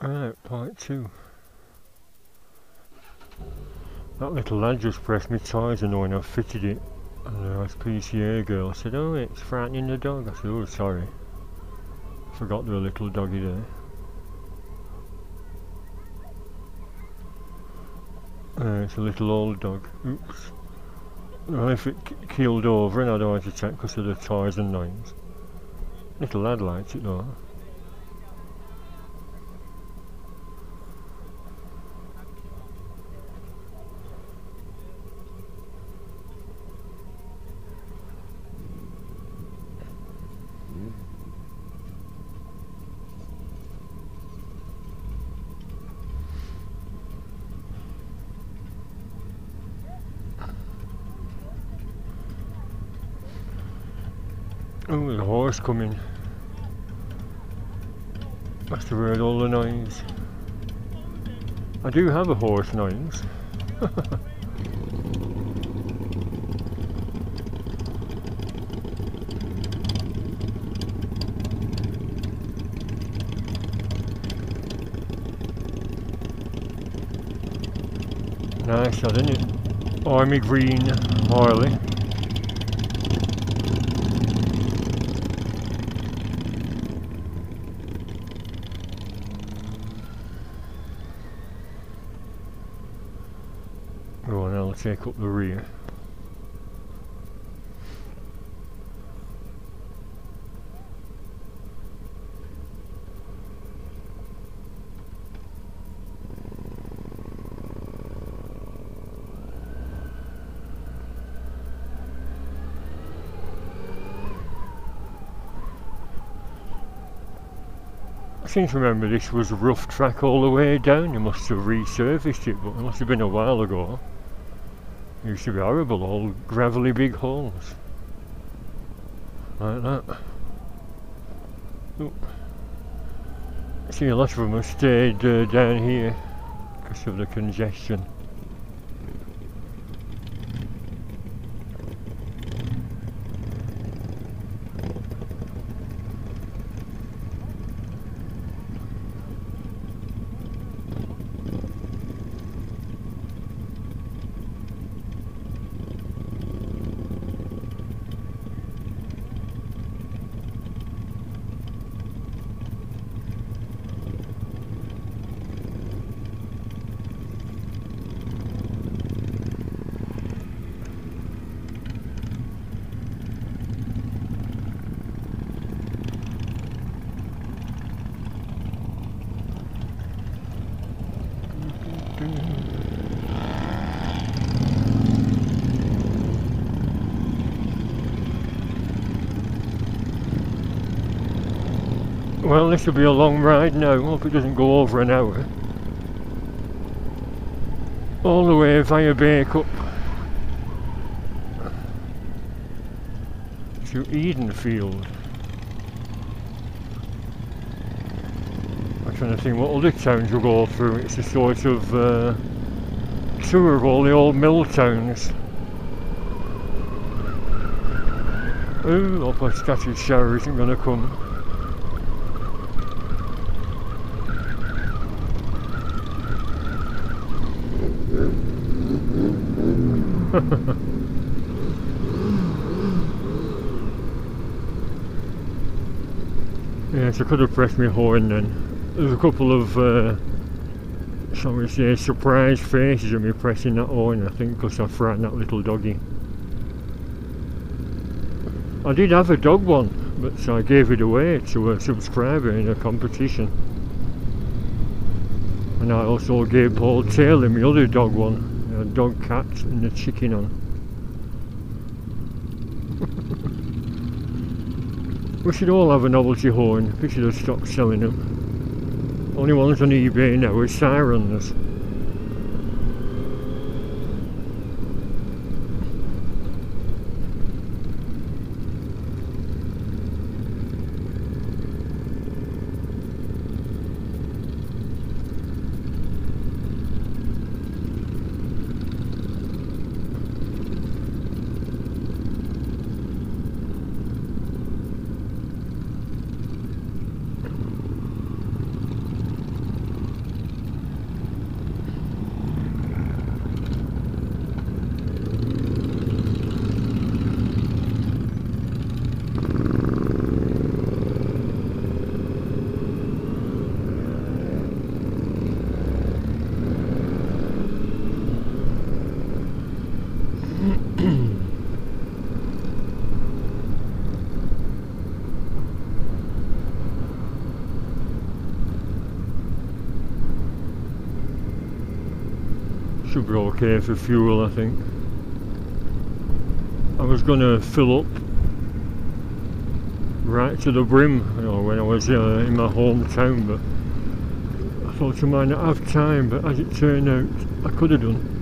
Right, part 2. That little lad just pressed my tyres and knowing I've fitted it. And the nice PCA girl said, "Oh, it's frightening the dog." I said, "Oh, sorry. Forgot there was a little doggy there." It's a little old dog. Oops. Well, if it keeled over and had a heart attack because of the tyres and lines. Little lad liked it though. Oh, there's a horse coming. Must have heard all the noise. I do have a horse noise. Nice, isn't it? Army green Harley. Go on, I'll take up the rear. I seem to remember this was a rough track all the way down. They must have resurfaced it, but it must have been a while ago. It used to be horrible, all gravelly big holes. Like that. Ooh. I see a lot of them have stayed down here because of the congestion. Well, this will be a long ride now. Hope it doesn't go over an hour. All the way via Bacup to Edenfield. I'm trying to think what other towns will go through. It's a sort of tour of all the old mill towns. Oh, hope a scattered shower isn't going to come. Yes, I could have pressed my horn then. There's a couple of, shall we say, surprised faces at me pressing that horn, I think, because I frightened that little doggy. I did have a dog one, but I gave it away to a subscriber in a competition. And I also gave Paul Taylor my other dog one, a dog cat and a chicken on. We should all have a novelty horn. We should have stopped selling them. Only ones on eBay now are sirens. Should be okay for fuel, I think. I was gonna fill up right to the brim, you know, when I was in my hometown, but I thought I might not have time, but as it turned out, I could have done.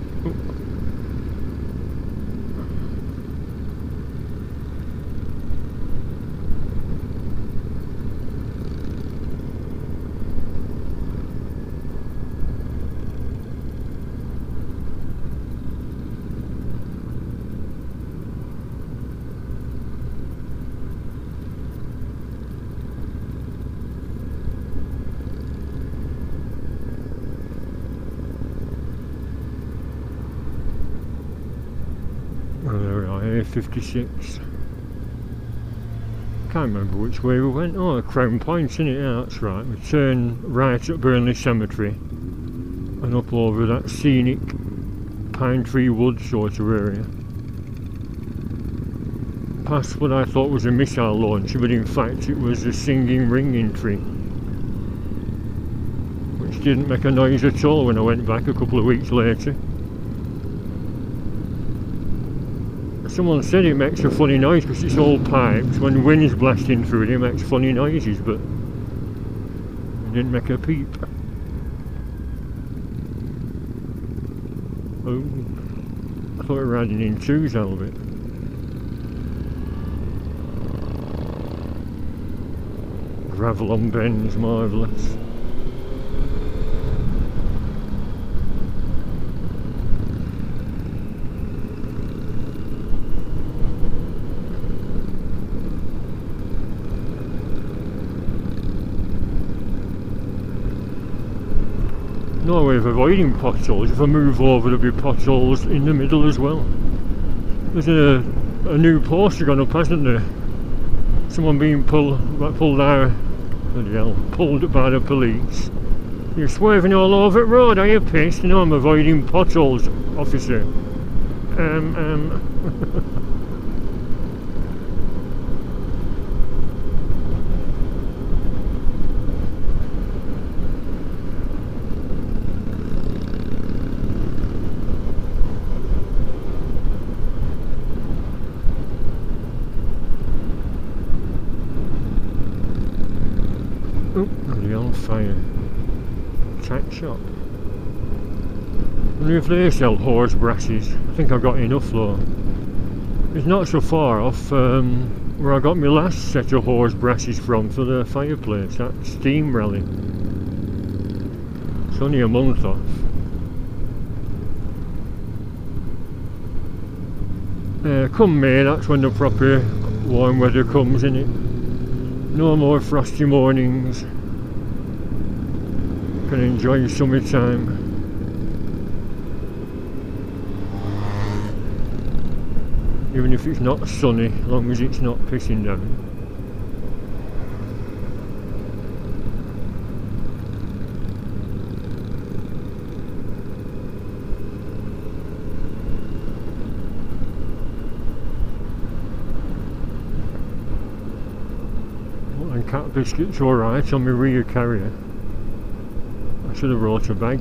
A56. Can't remember which way we went. Oh, Crown Point, isn't it? Yeah, that's right. We turn right at Burnley Cemetery and up over that scenic pine tree wood sort of area. Past what I thought was a missile launcher, but in fact it was a singing ringing tree, which didn't make a noise at all when I went back a couple of weeks later. Someone said it makes a funny noise because it's all pipes. When the wind's blasting through it, it makes funny noises, but it didn't make a peep. Oh, I thought we were riding in twos, Albert. Gravel on bends, marvellous. No way of avoiding potholes. If I move over, there'll be potholes in the middle as well. There's a new poster gone up, hasn't there? Someone being pulled out, bloody hell, pulled by the police. You're swerving all over the road, are you pissed? No, I'm avoiding potholes, officer. Oh, bloody on fire. Tack shop. I wonder if they sell horse brasses. I think I've got enough though. It's not so far off where I got my last set of horse brasses from for the fireplace, that steam rally. It's only a month off. Come May, that's when the proper warm weather comes, innit? No more frosty mornings. Can enjoy summertime. Even if it's not sunny, as long as it's not pissing down. And cat biscuits alright on my rear carrier. I should have brought a bag.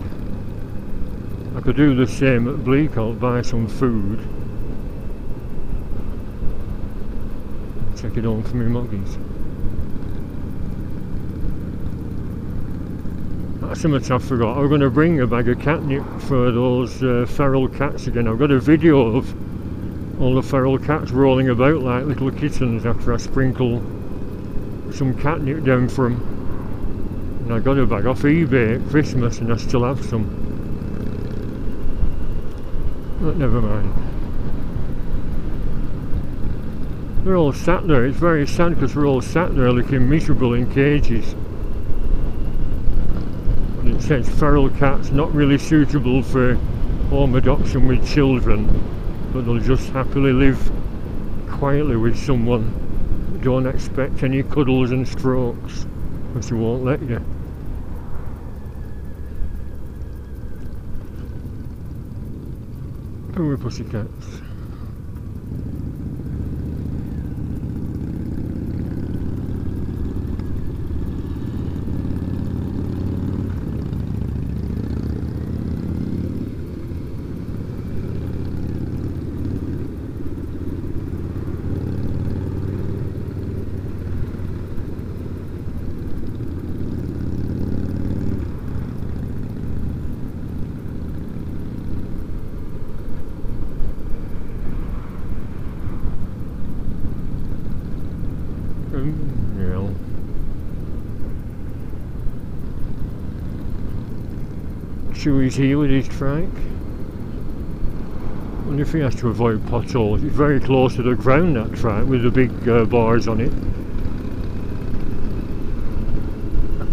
I could do the same at Bleak. I'll buy some food. Take it home for me muggies. That's something I forgot. I was going to bring a bag of catnip for those feral cats again. I've got a video of all the feral cats rolling about like little kittens after I sprinkle some catnip down for them. And I got a bag off eBay at Christmas and I still have some. But never mind. They're all sat there. It's very sad because we're all sat there looking miserable in cages. And it says feral cats not really suitable for home adoption with children, but they'll just happily live quietly with someone. Don't expect any cuddles and strokes because they won't let you. Who are pussycats? Chewy's here with his trike. And if he has to avoid potholes, it's very close to the ground, that trike, with the big bars on it.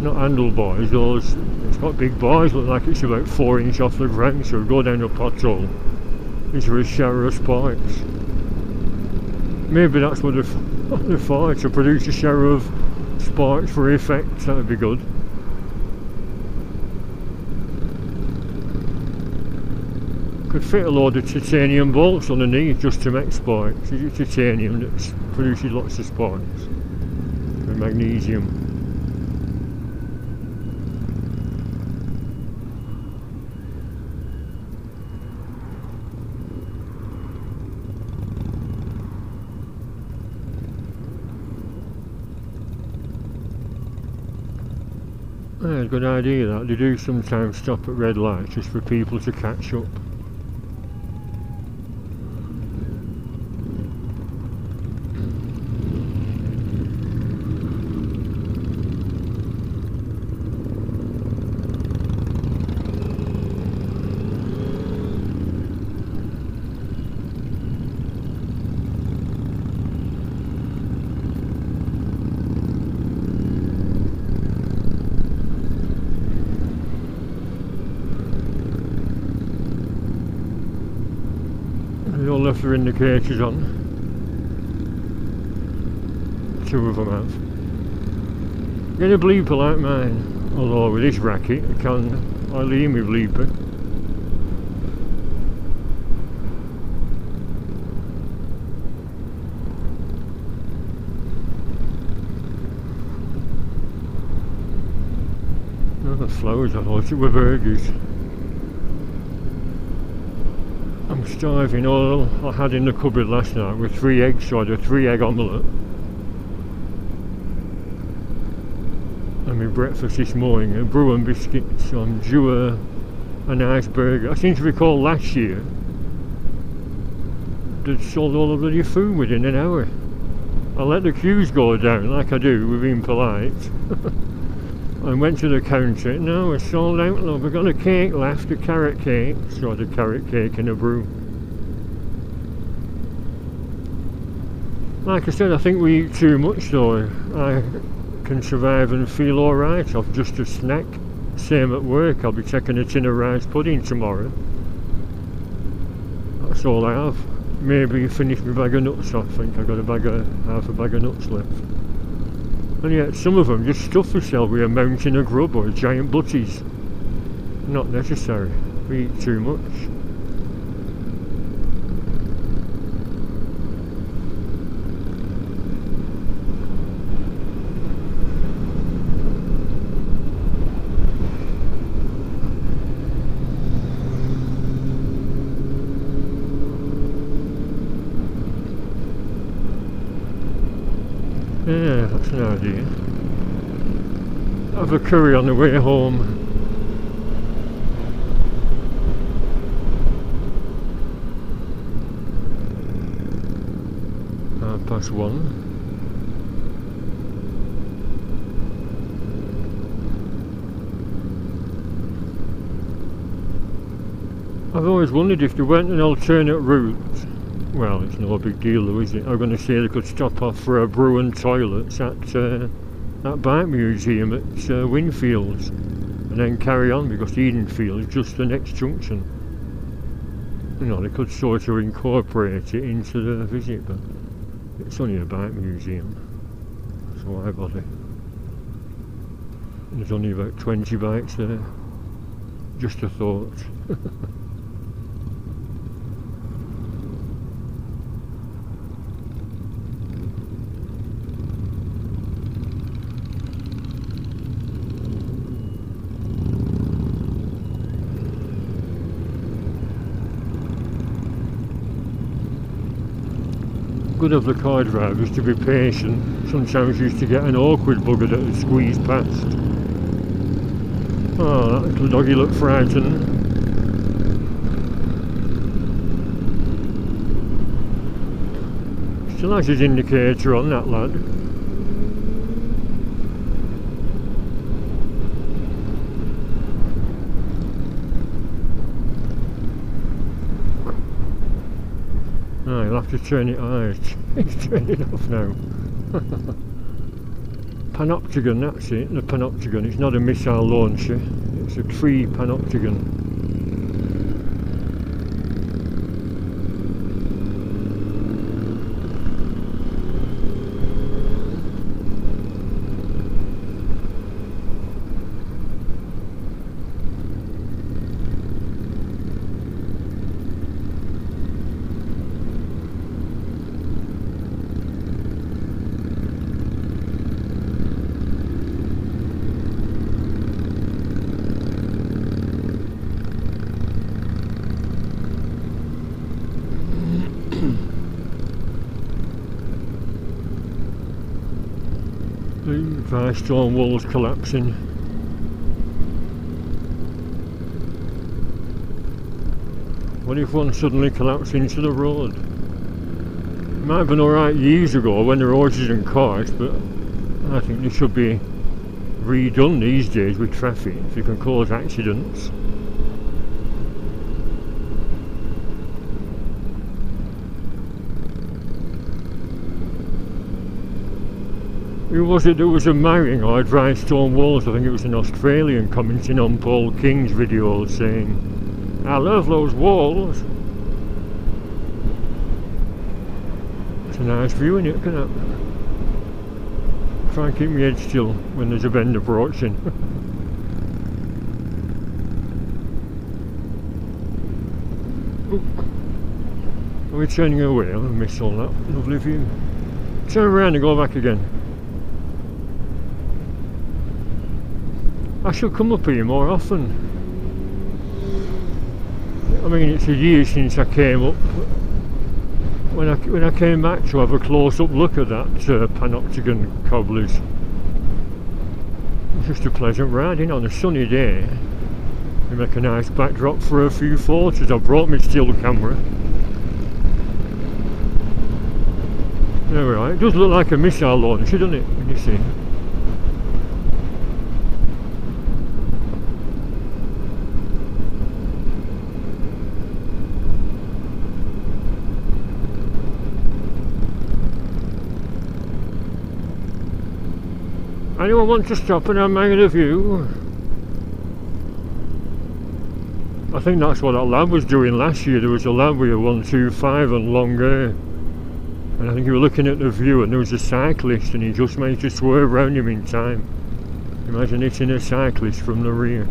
Not handlebars, those. It's got big bars, look like it's about 4 inches off the ground, so go down a pothole into a shower of sparks. Maybe that's what they're for, to produce a shower of sparks for effect. That would be good. Could fit a load of titanium bolts underneath just to make sparks. It's titanium that produces lots of sparks. And magnesium. Yeah, good idea that. They do sometimes stop at red lights just for people to catch up. They all left their indicators on. 2 of them have. Get a bleeper like mine. Although with this racket I can hardly hear my bleeper. Oh, the flowers, I thought it were burgers. I'm starving. All I had in the cupboard last night were 3 eggs, so I had a 3-egg omelette. And my breakfast this morning, a brew and biscuits, so I'm due a nice burger. I seem to recall last year they'd sold all of the food within an hour. I let the queues go down like I do, we're being polite. I went to the counter. No, we're sold out, love. We've got a cake left, a carrot cake. So I had a carrot cake and a brew. Like I said, I think we eat too much though. I can survive and feel alright off just a snack. Same at work, I'll be taking a tin of rice pudding tomorrow. That's all I have. Maybe finish my bag of nuts off. I think I've got half a bag of nuts left. And yet some of them just stuff themselves with a mountain of grub or giant butties. Not necessary. We eat too much. Yeah, that's an idea. Have a curry on the way home. +1. I've always wondered if there weren't an alternate route. Well, it's no big deal though, is it? I'm going to say they could stop off for a brew and toilets at that bike museum at Winfields and then carry on, because Edenfield is just the next junction. You know, they could sort of incorporate it into the visit, but it's only a bike museum, so why bother? There's only about 20 bikes there. Just a thought. Good of the car drivers to be patient. Sometimes used to get an awkward bugger that would squeeze past. Oh, that little doggy looked frightened. Still has his indicator on, that lad. I'll have to turn it on. It's turning off now. Panopticon, that's it, the Panopticon. It's not a missile launcher, it's a tree Panopticon. The stone walls collapsing. What if one suddenly collapsed into the road? It might have been alright years ago when there were horses and cars, but I think they should be redone these days with traffic if it can cause accidents. Who was it that was admiring our dry stone walls? I think it was an Australian commenting on Paul King's video saying, I love those walls. It's a nice view, isn't it? Look at that. Try and keep my head still when there's a bend approaching. Are we turning away? I'll miss all that lovely view. Turn around and go back again. I should come up here more often. I mean, it's a year since I came up. When I came back to have a close-up look at that Panopticon cobblers, it was just a pleasant ride in on a sunny day. We make a nice backdrop for a few photos. I brought my still camera. There we are. It does look like a missile launcher, doesn't it? When you see. Anyone want to stop and admire the view? I think that's what that lad was doing last year. There was a lad with a 125 and long hair, and I think he was looking at the view and there was a cyclist and he just managed to swerve round him in time. Imagine hitting a cyclist from the rear.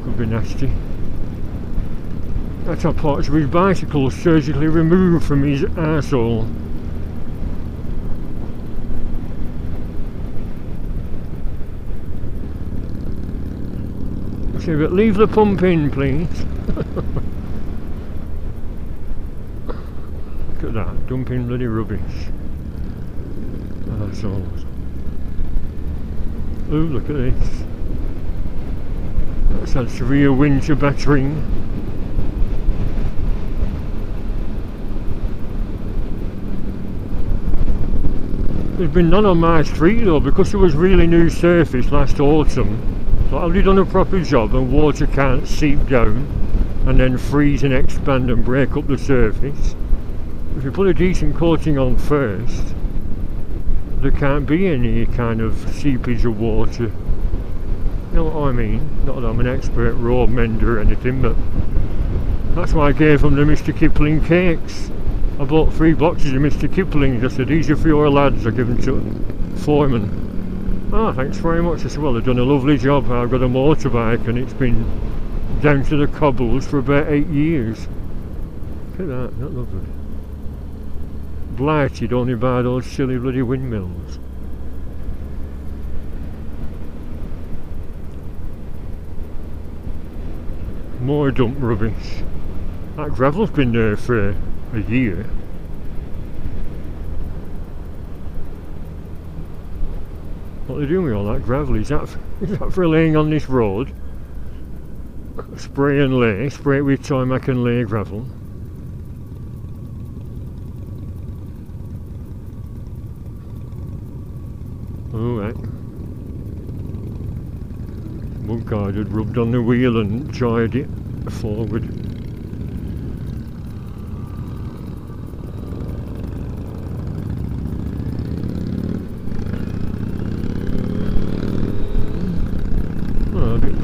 Could be nasty. That's how parts of his bicycle surgically removed from his arsehole. But leave the pump in, please. Look at that, dumping bloody rubbish. Oh, that's all. Oh, look at this. That's had severe winter battering. There's been none on my street though, because there was really new surface last autumn. So I've done a proper job and water can't seep down and then freeze and expand and break up the surface. If you put a decent coating on first, there can't be any kind of seepage of water. You know what I mean? Not that I'm an expert road mender or anything, but that's why I gave them the Mr. Kipling cakes. I bought 3 boxes of Mr. Kipling's. I said, these are for your lads. I give them to foreman. Ah, thanks very much. I said, well, they've done a lovely job. I've got a motorbike and it's been down to the cobbles for about 8 years. Look at that, not lovely. Blighted only by those silly bloody windmills. More dump rubbish. That gravel's been there for a year. What are they doing with all that gravel? Is that for laying on this road? Spray and lay, spray it with tarmac and lay gravel. Alright. Mud guard had rubbed on the wheel and jarred it forward.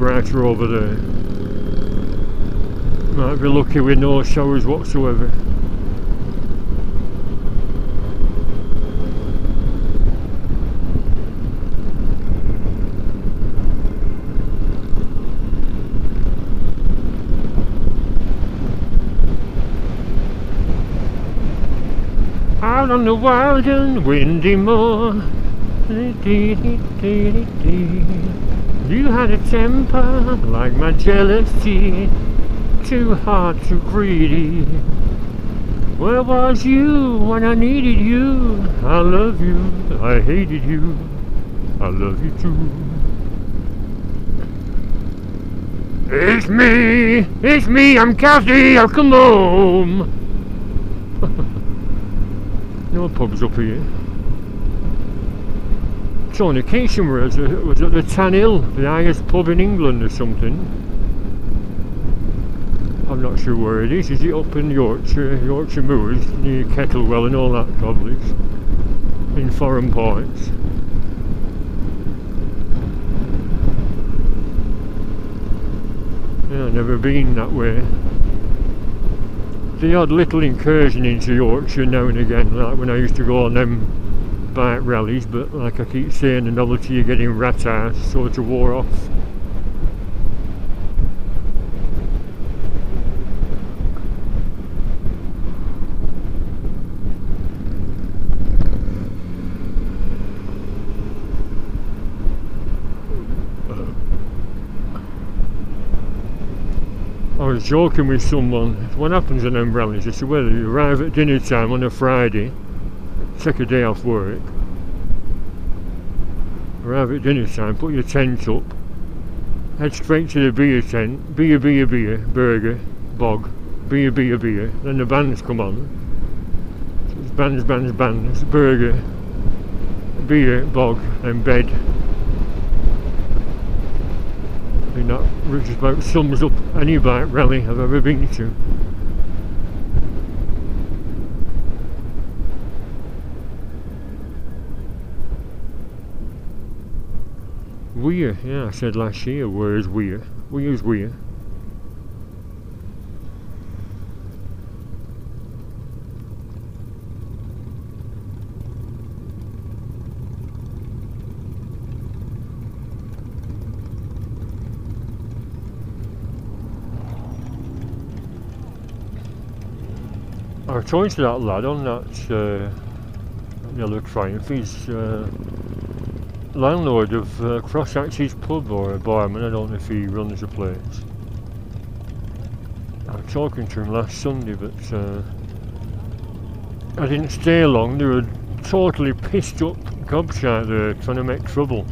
brighter over there. Might be lucky with no showers whatsoever. Out on the wild and windy moor, you had a temper like my jealousy, too hard, too greedy. Where was you when I needed you? I love you, I hated you, I love you too. It's me, I'm Kathy, I'll come home. No pubs up here. Tony Keaton was at the Tan Hill, the highest pub in England or something. I'm not sure where it is. Is it up in Yorkshire Moors, near Kettlewell and all that cobblers, in foreign parts? Yeah, I've never been that way. The odd little incursion into Yorkshire now and again, like when I used to go on them bike rallies, but like I keep saying, the novelty of getting rat ass sort of wore off. I was joking with someone, what happens in them rallies, I said, well, you arrive at dinner time on a Friday, take a day off work, arrive at dinner time, put your tent up, head straight to the beer tent, beer, burger, bog, beer, then the bands come on, so it's bands, burger, beer, bog, and bed. I think that just about sums up any bike rally I've ever been to. Weir, yeah, I said last year, where's Weir? Weir's Weir. I was talking to that lad on that yellow Triumph. He's landlord of Cross Axes pub, or a barman, I don't know if he runs the place. I was talking to him last Sunday, but I didn't stay long. There were totally pissed up gobshite there trying to make trouble.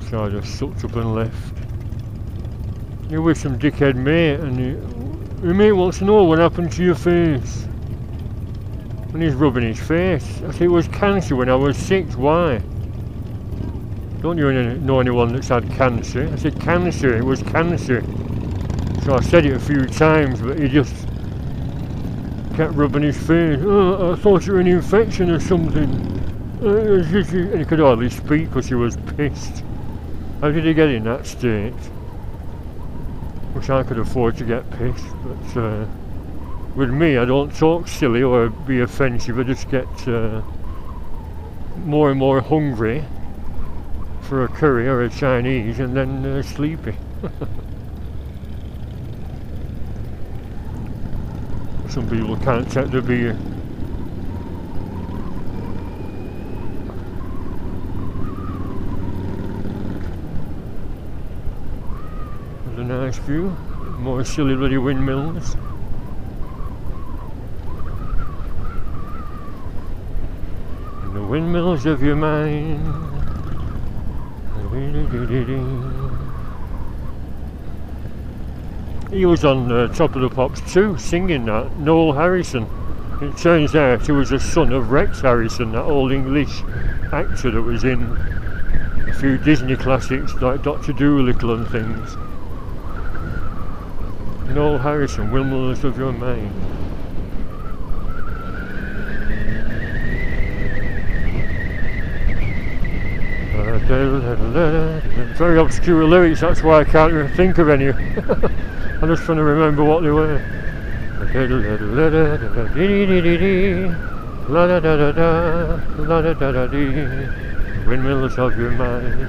So I just sucked up and left. You're with some dickhead mate, and your mate wants to know what happened to your face. And he's rubbing his face. I said, it was cancer when I was 6, why? Don't you know anyone that's had cancer? I said, cancer, it was cancer. So I said it a few times, but he just kept rubbing his face. Oh, I thought it was an infection or something. And he could hardly speak because he was pissed. How did he get in that state? Wish I could afford to get pissed, but with me I don't talk silly or be offensive, I just get more and more hungry for a curry or a Chinese, and then sleepy. Some people can't take the beer. A nice view, more silly bloody windmills. And the windmills of your mind. He was on Top of the Pops too, singing that, Noel Harrison. It turns out he was a son of Rex Harrison, that old English actor that was in a few Disney classics like Dr. Dolittle and things. Noel Harrison, Windmills of Your Mind. Very obscure lyrics, that's why I can't think of any. I'm just trying to remember what they were. Windmills of your mind.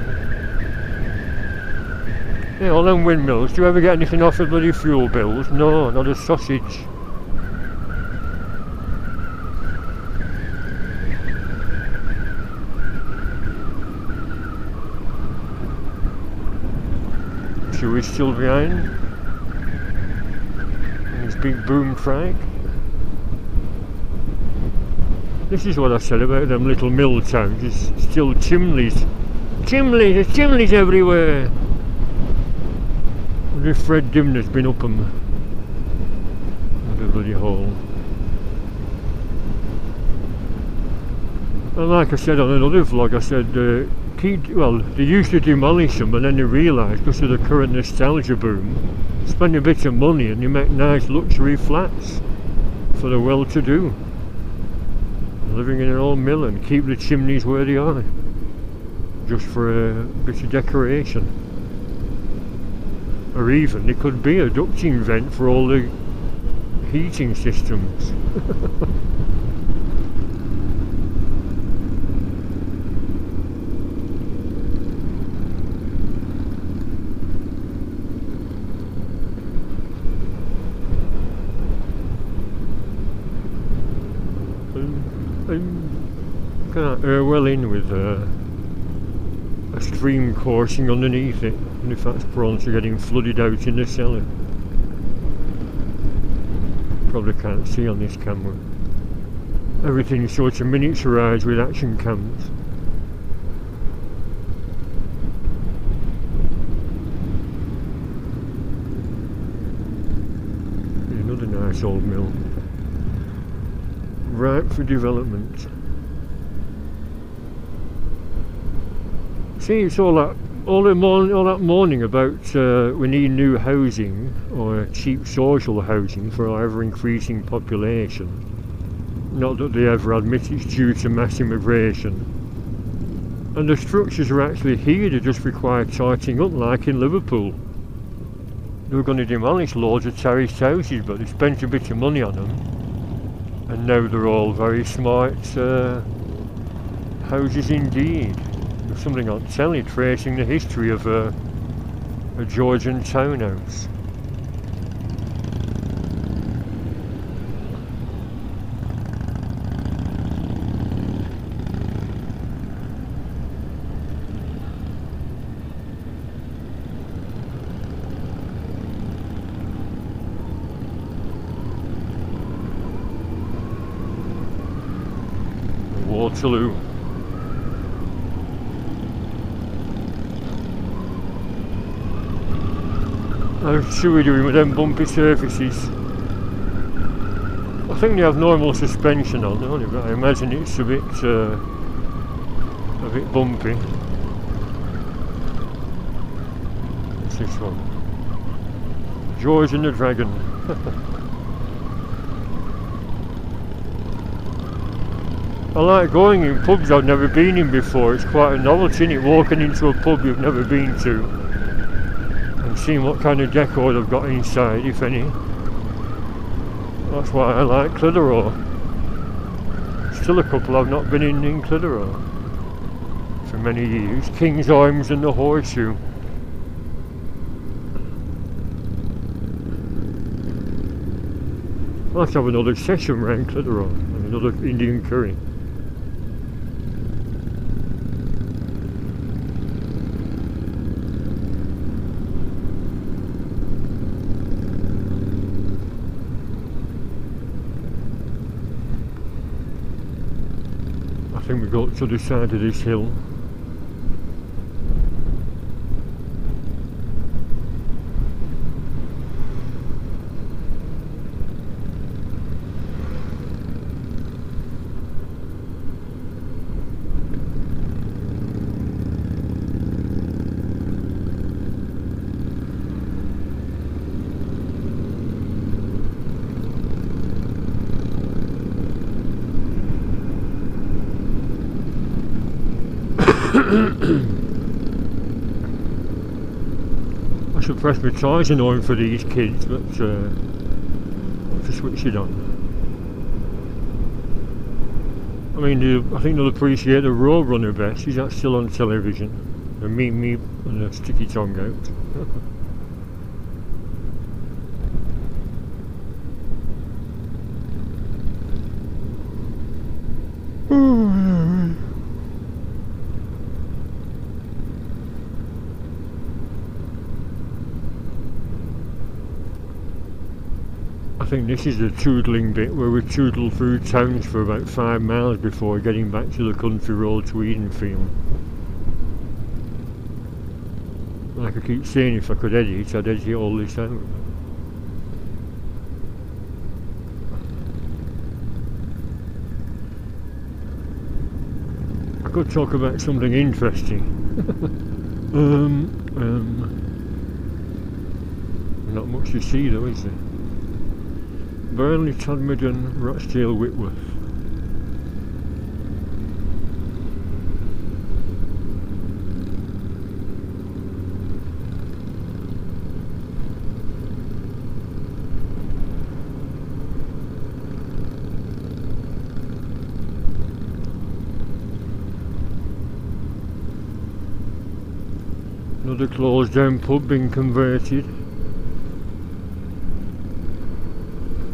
Yeah, all them windmills. Do you ever get anything off the bloody fuel bills? No, not a sausage. Chewy's still behind. And his big boom trike. This is what I said about them little mill towns. There's still chimneys. There's chimneys everywhere. The Fred Dimner's been up them. The bloody hole. And like I said on another vlog, I said, well, they used to demolish them, but then they realised, because of the current nostalgia boom, spend a bit of money and you make nice luxury flats for the well-to-do. Living in an old mill and keep the chimneys where they are, just for a bit of decoration. Or even it could be a ducting vent for all the heating systems. Kind of well in with a stream coursing underneath it, and if that's prone to getting flooded out in the cellar. Probably can't see on this camera. Everything's sort of miniaturised with action cams. Another nice old mill. Ripe for development. See, it's all that morning about we need new housing or cheap social housing for our ever-increasing population. Not that they ever admit it's due to mass immigration. And the structures are actually here, they just require tidying up, like in Liverpool. They were going to demolish loads of terraced houses, but they spent a bit of money on them. And now they're all very smart houses indeed. There's something on telly tracing the history of a Georgian townhouse. Waterloo. How should we do with them bumpy surfaces? I think they have normal suspension on them, but I imagine it's a bit bumpy. What's this one? George and the Dragon. I like going in pubs I've never been in before. It's quite a novelty, isn't it, walking into a pub you've never been to and seeing what kind of decor they've got inside, if any. That's why I like Clitheroe. Still a couple I've not been in Clitheroe for many years. King's Arms and the Horseshoe. I'll have to have another session around Clitheroe and another Indian curry. I think we got to the side of this hill. should press my tyres annoying for these kids, but I'll have to switch it on. I mean, I think they'll appreciate the Roadrunner best. Is that still on television? The meep and the sticky tongue out. I think this is the tootling bit where we tootle through towns for about 5 miles before getting back to the country road to Edenfield. Like I keep saying, if I could edit, I'd edit all this out. I could talk about something interesting. Not much to see though, is there? Burnley, Todmorden, Rochdale, Whitworth. Another closed down pub being converted.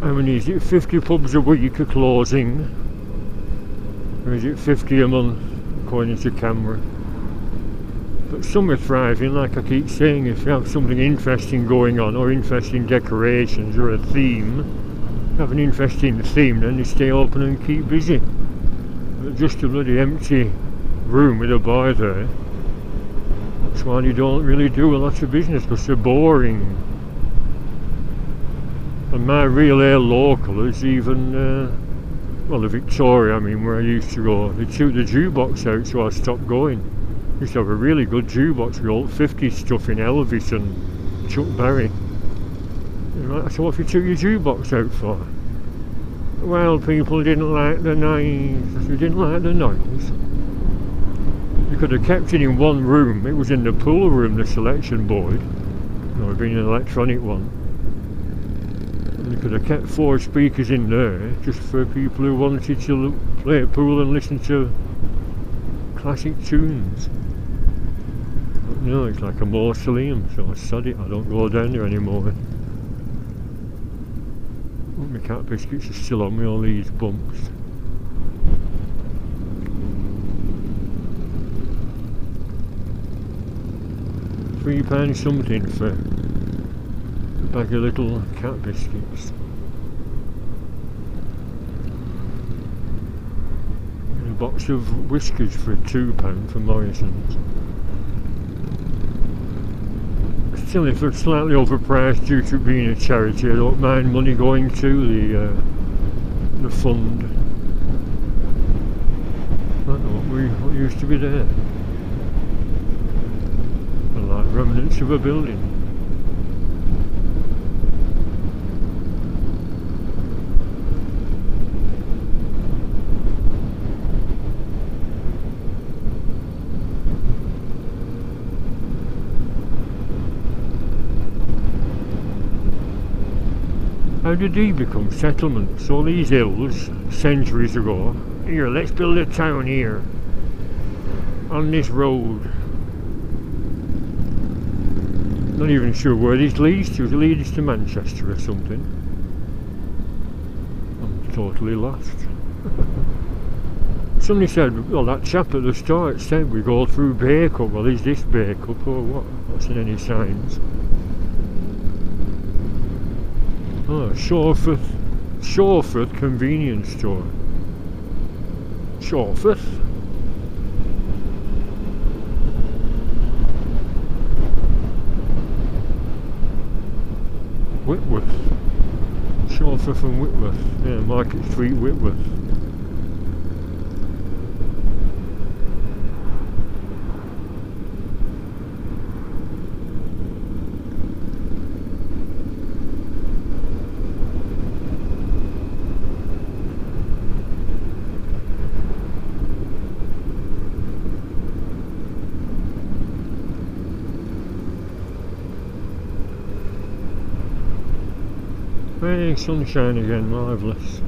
How many is it? 50 pubs a week are closing, or is it 50 a month according to camera? But some are thriving, like I keep saying. If you have something interesting going on, or interesting decorations, or a theme, have an interesting theme, then they stay open and keep busy. But just a bloody empty room with a bar there, that's why you don't really do a lot of business, because they're boring. And my real air local is even, well, the Victoria, I mean, where I used to go. They took the jukebox out, so I stopped going. Used to have a really good jukebox with old 50s stuff in Elvis and Chuck Berry. Right, so what have you took your jukebox out for? Well, people didn't like the noise. They didn't like the noise. You could have kept it in one room. It was in the pool room, the selection board. Or it'd been an electronic one. You could have kept 4 speakers in there just for people who wanted to play pool and listen to classic tunes. But no, it's like a mausoleum, so I sod it, I don't go down there anymore. Oh, my cat biscuits are still on me, all these bumps. £3 something for a bag of little cat biscuits. And a box of whiskers for £2 from Morrison's. Still, if it's slightly overpriced due to being a charity, I don't mind money going to the fund. I don't know what used to be there. Like remnants of a building. How did he become settlements? All these hills, centuries ago. Here, let's build a town here, on this road. Not even sure where this leads to. It leads to Manchester or something. I'm totally lost. Somebody said, well, that chap at the start said we go through Bacup. Well, is this Bacup or what? What's in any signs? Oh, Shawforth convenience store. Shawforth? Whitworth. Shawforth and Whitworth. Yeah, Market Street, Whitworth. Hey, sunshine again, marvellous.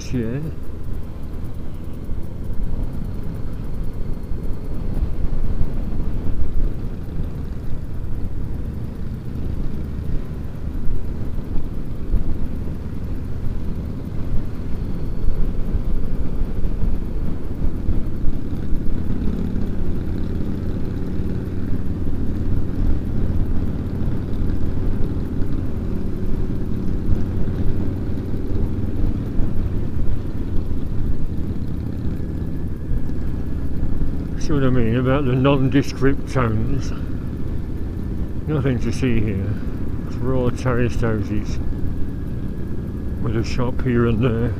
MCC. See what I mean about the nondescript towns? Nothing to see here. It's raw terraced houses with a shop here and there.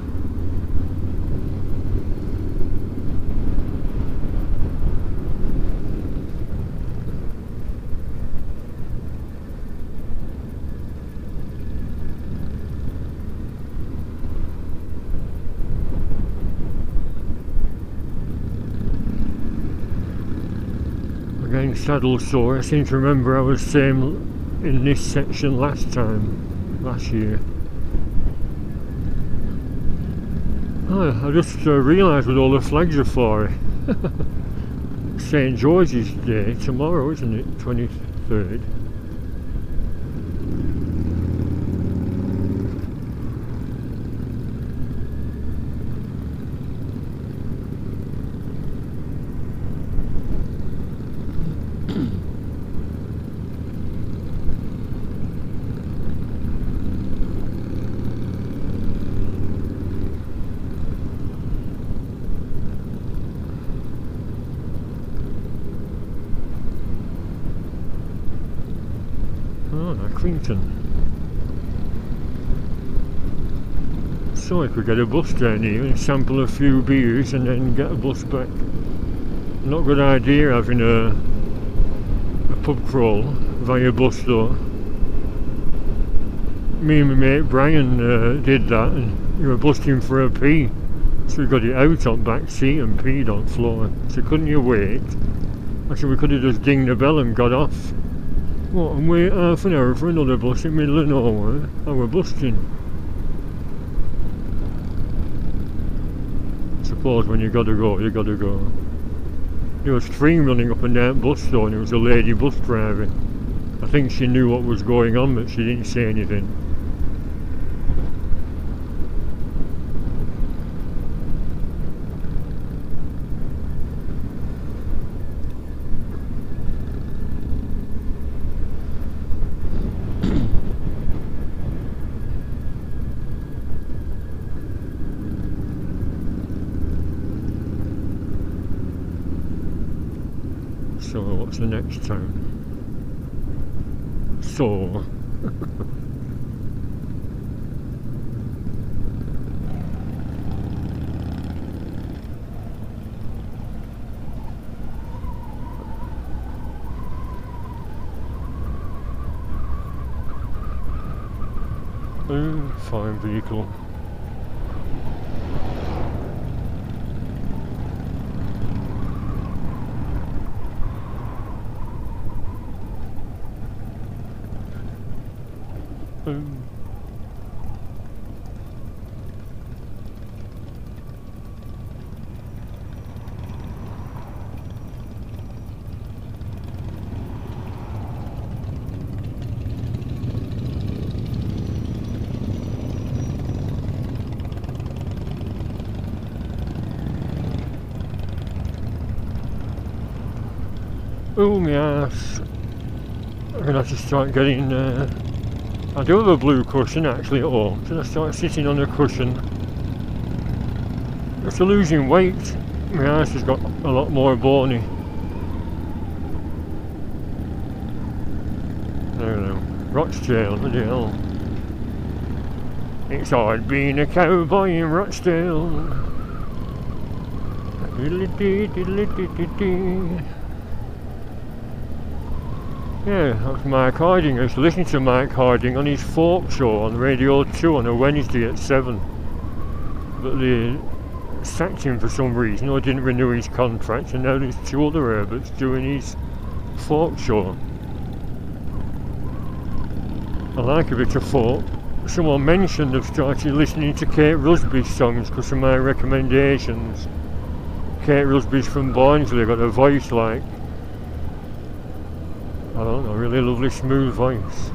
Again, saddle sore. I seem to remember I was same in this section last year. Oh, I just realised what all the flags are for. St. George's Day tomorrow, isn't it? 23rd. So I could get a bus down here and sample a few beers and then get a bus back. Not a good idea having a pub crawl via bus though. Me and my mate Brian did that, and we were busting for a pee. So we got it out on back seat and peed on floor. So couldn't you wait? Actually we could have just dinged the bell and got off. What, and wait half an hour for another bus in the middle of nowhere? And we're busting. Suppose when you gotta go, you gotta go. There was stream running up and down bus though, and it was a lady bus driver. I think she knew what was going on, but she didn't say anything. So what's the next town? So fine vehicle. Oh, my ass. I'm going to have to start getting... I do have a blue cushion actually at home, so I start sitting on a cushion. After losing weight, my ass has got a lot more bony. I don't know. Rochdale, bloody hell. It's hard being a cowboy in Rochdale. Yeah, that's Mike Harding. I was listening to Mike Harding on his folk show on Radio 2 on a Wednesday at 7. But they sacked him for some reason, or didn't renew his contract, and now there's 2 other Herberts doing his folk show. I like a bit of folk. Someone mentioned I've started listening to Kate Rusby's songs because of my recommendations. Kate Rusby's from Barnsley, got a voice like, I don't know, really lovely smooth voice.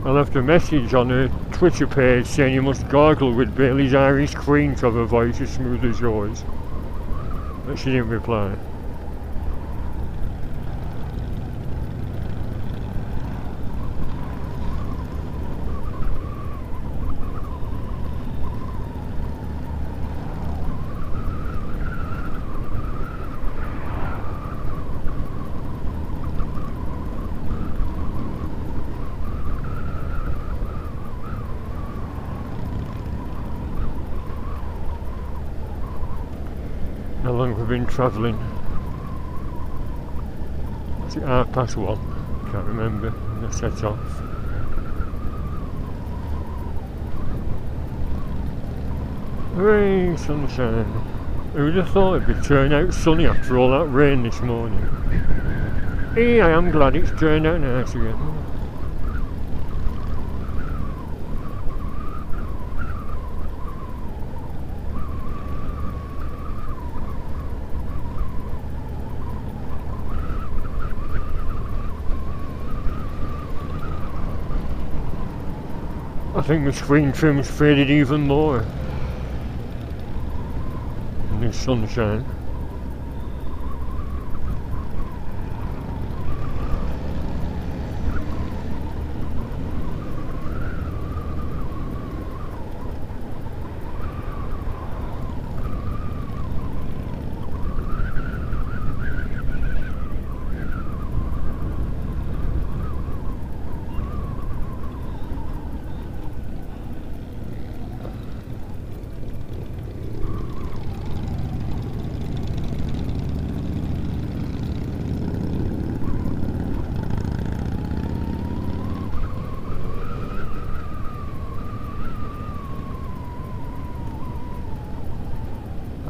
I left a message on her Twitter page saying you must gargle with Bailey's Irish Cream to have a voice as smooth as yours. But she didn't reply. How long have we been travelling? Is it 1:30? Can't remember when I set off. Hooray, sunshine. Who would have thought it'd be turned out sunny after all that rain this morning? Hey, I am glad it's turned out nice again. I think the screen trim's faded even more in this sunshine.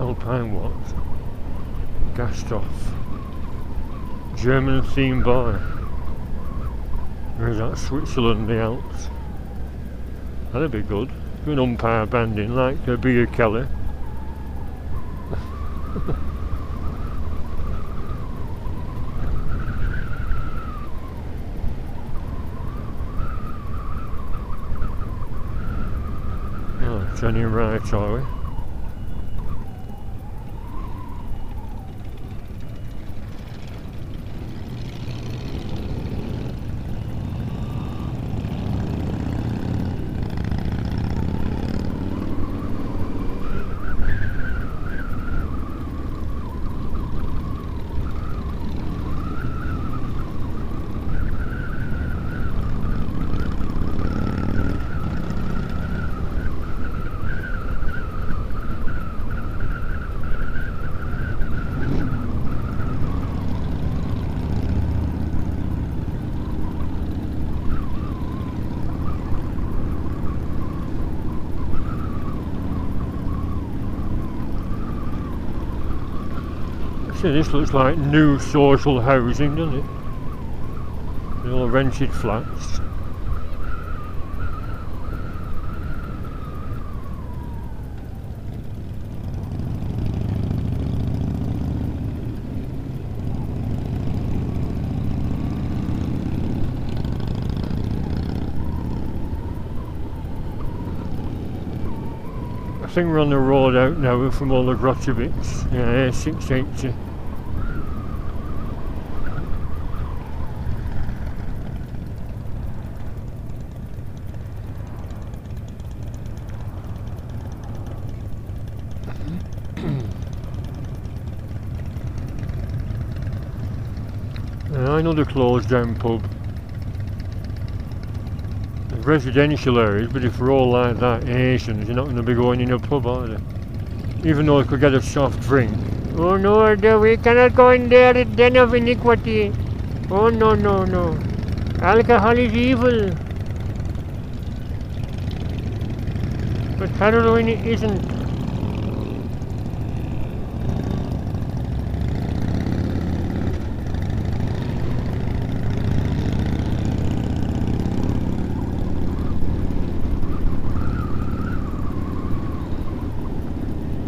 Alpine what? Gassed off. German theme bar. Or is that Switzerland, the Alps? That'd be good. Do an umpire banding like a beer Kelly. Oh, turning right, are we? See, this looks like new social housing, doesn't it? They're all rented flats. think we're on the road out now from all the grotty bits. Yeah, 680. I know the closed down pub. There's residential areas, but if we're all like that, Asians, you're not going to be going in a pub, are they? Even though I could get a soft drink. Oh no, we cannot go in there, it's den of iniquity. Oh no, no, no. Alcohol is evil. But heroin isn't.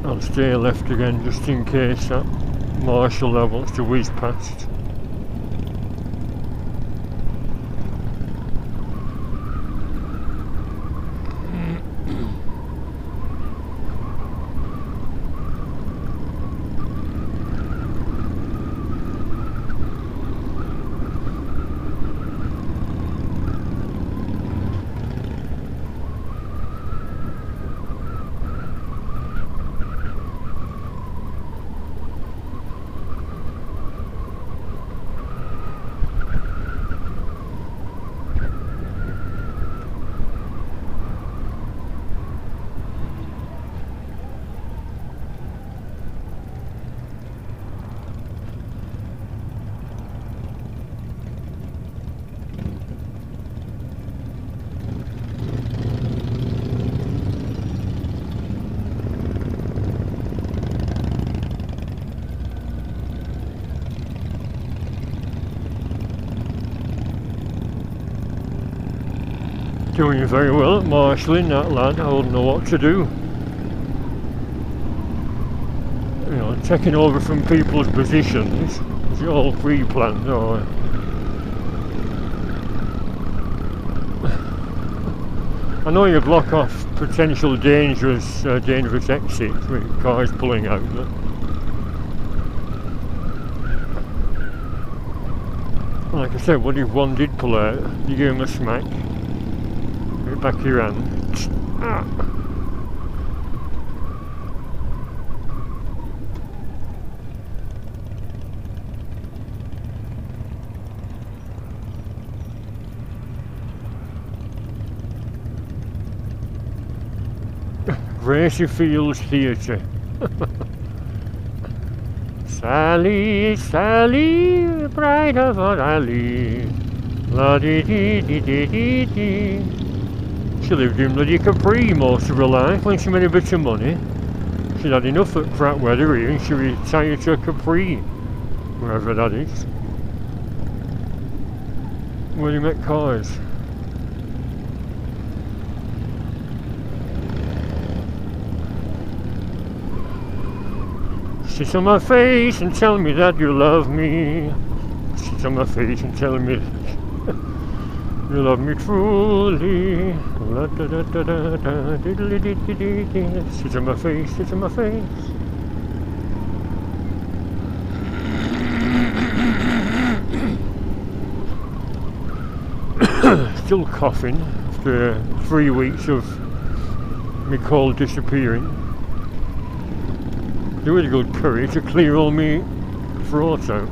I'll stay left again just in case that marshal there wants to whiz past. Doing very well at marshalling that lad. I wouldn't know what to do. You know, taking over from people's positions. Is it all pre-planned or? I know you block off potential dangerous exits with cars pulling out. But like I said, what if one did pull out? You give him a smack. Back of your hand. Ah. Gracie Fields Theatre. Sally, Sally, bride of our alley. La dee dee dee dee dee dee. She lived in bloody Capri most of her life when she made a bit of money. She'd had enough of crap weather here and she retired to Capri, wherever that is. Where you met cars. Sit on my face and tell me that you love me. Sit on my face and tell me you love me truly. La, da, da, da, da, da, diddly, diddly, diddly. Sit on my face, sit on my face. Still coughing after 3 weeks of me cold disappearing. Do really good curry to clear all me throat out.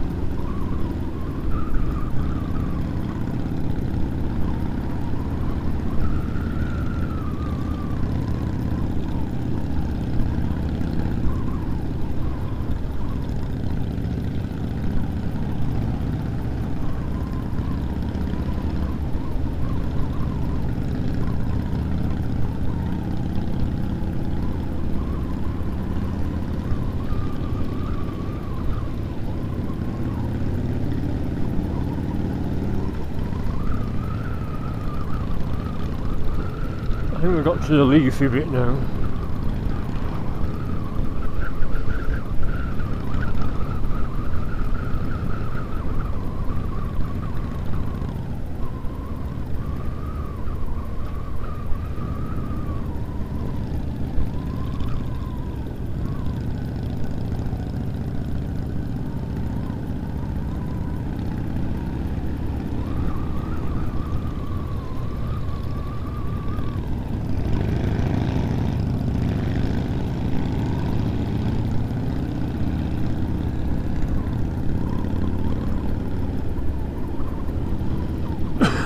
I think we've got to the leafy bit now.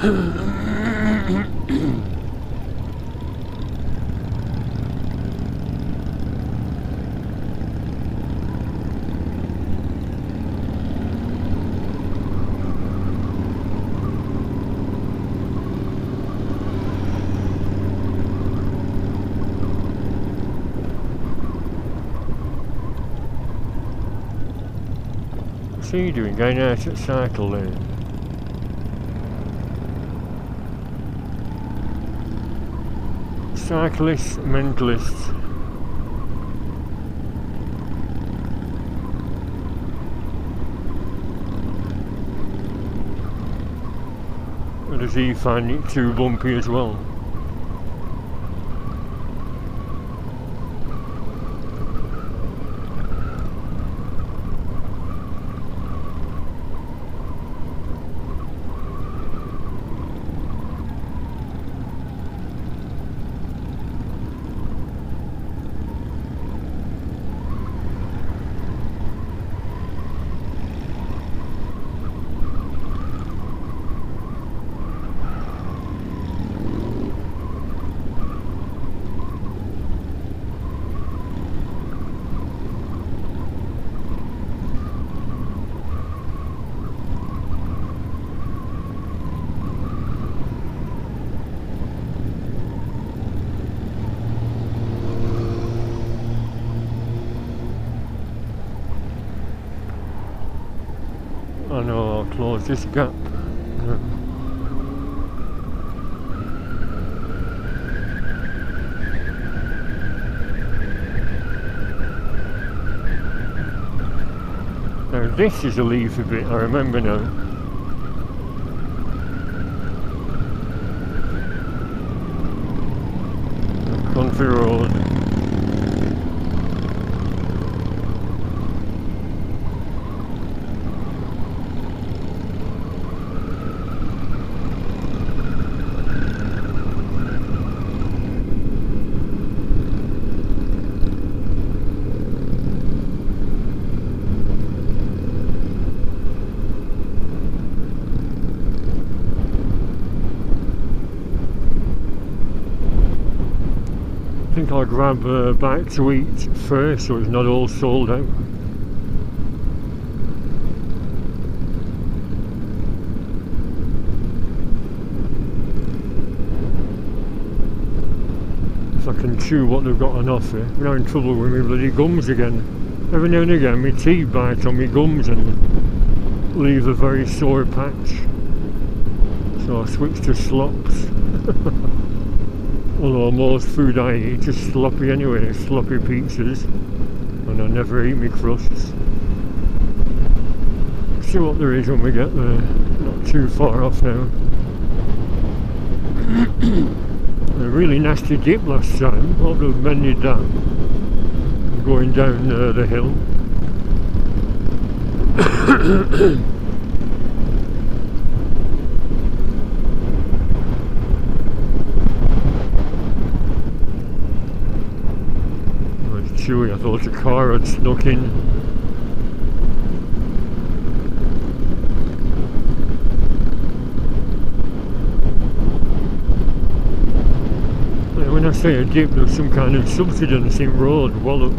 What's he doing going out at cycle lane? Cyclists, mentalists. Or does he find it too bumpy as well? I know I'll close this gap. Now this is a leafy bit, I remember now. Country road. I think I'll grab a bite to eat first so it's not all sold out. If I can chew what they've got on offer. I'm now in trouble with my bloody gums again. Every now and again my teeth bite on my gums and leave a very sore patch. So I switch to slops. Although most food I eat is sloppy anyway, sloppy pizzas, and I never eat my crusts. See what there is when we get there, not too far off now. A really nasty dip last time, hope they've mended that. Going down the hill. Chewy, I thought a car had snuck in. When I say a dip, there's some kind of subsidence in road, wallop.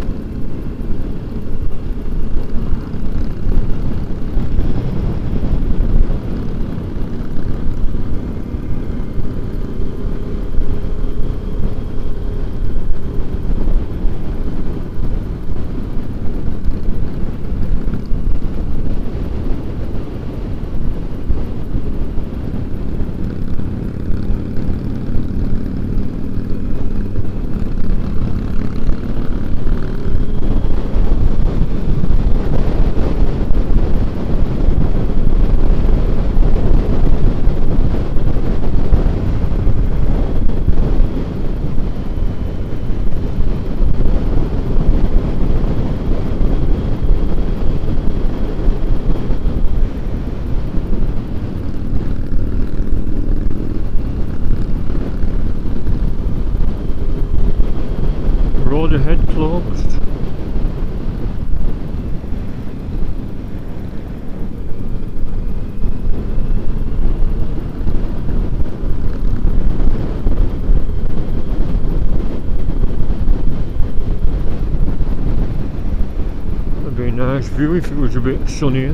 nice view if it was a bit sunnier.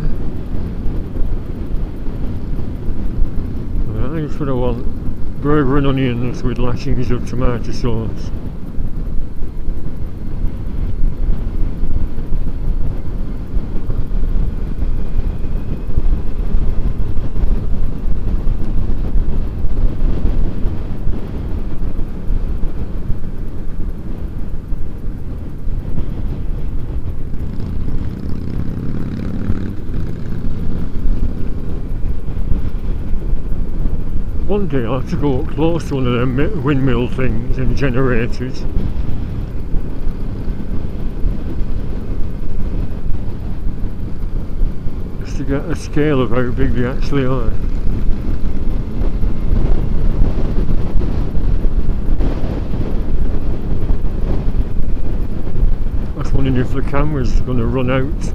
I think that's what I want. Burger and onions with lashings of tomato sauce. One day I have to go up close to one of them windmill things and generators. Just to get a scale of how big they actually are. I was wondering if the camera's going to run out,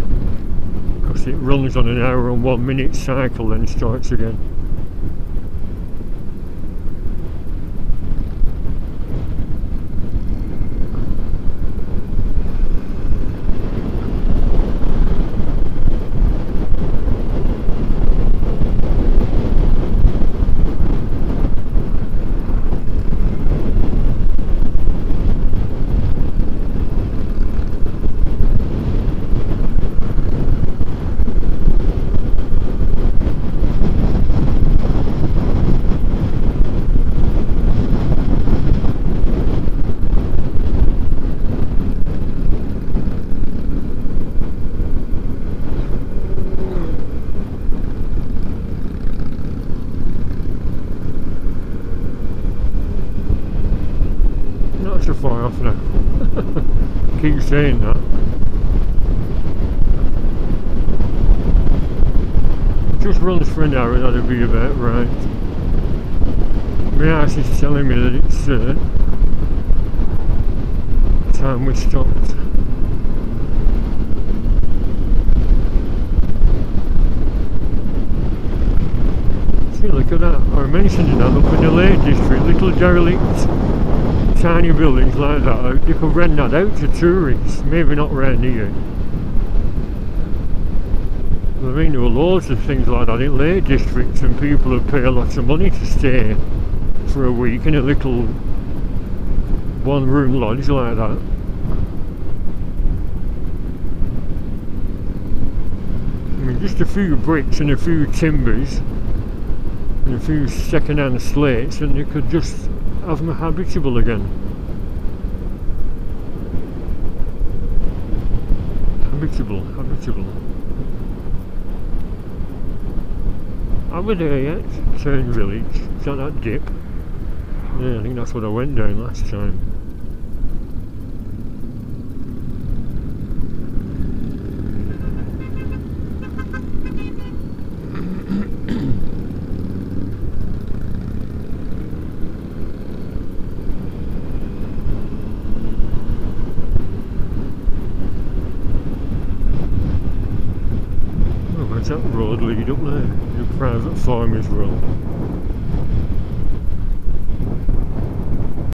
because it runs on an hour and 1 minute cycle then starts again. Not so far off now. Keep saying that. Just runs for an hour, that'll be about right. My house is telling me that it's time we stopped. See, look at that. I mentioned it, up in the Lake District, little derelict tiny buildings like that. You could rent that out to tourists, maybe not around here. I mean, there were loads of things like that in Lake District, and people would pay a lot of money to stay for a week in a little one-room lodge like that. I mean, just a few bricks and a few timbers and a few second-hand slates, and you could just have them habitable again. Habitable. Are we there yet? Turn Village. Is that dip? Yeah, I think that's what I went down last time. That road lead up there, the private farmers road.